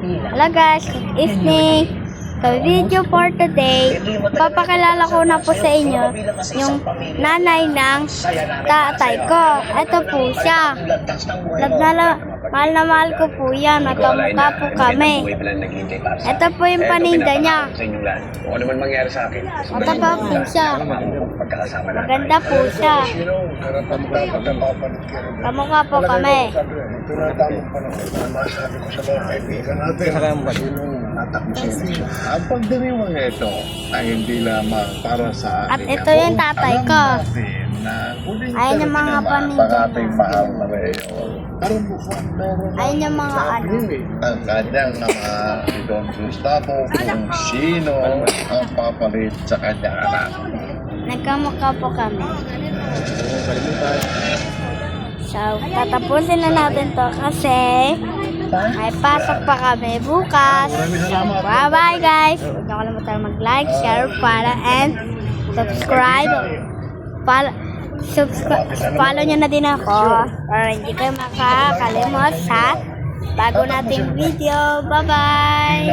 Hello guys, good evening. So video for today, papakilala ko na po sa inyo yung nanay ng tatay ko. Ito po siya. Mahal na mahal ko po yan. Magkamukha po kami. Ito po yung paninda niya. Ano man mangyari sa akin. Ito po siya. Maganda po siya. Kamukha po kami. Masabi ko sa mga kaibigan natin. Ang pagdiriwang ito ay hindi lamang para sa ating At ito yung tatay ko. Ayun yung mga paninda ating mahal na mayor. Ayun yung mga ano. Ang kanyang mga si Don Gustavo kung sino ang papalit sa kanyang anak. Nagkamukha po kami. So, tatapusin na natin to kasi may pasok pa kami bukas. Bye-bye guys! Huwag niyo kalimutan mag-like, share, follow, and subscribe. Follow nyo na din ako para hindi kayo makakalimot sa bago nating video. Bye-bye!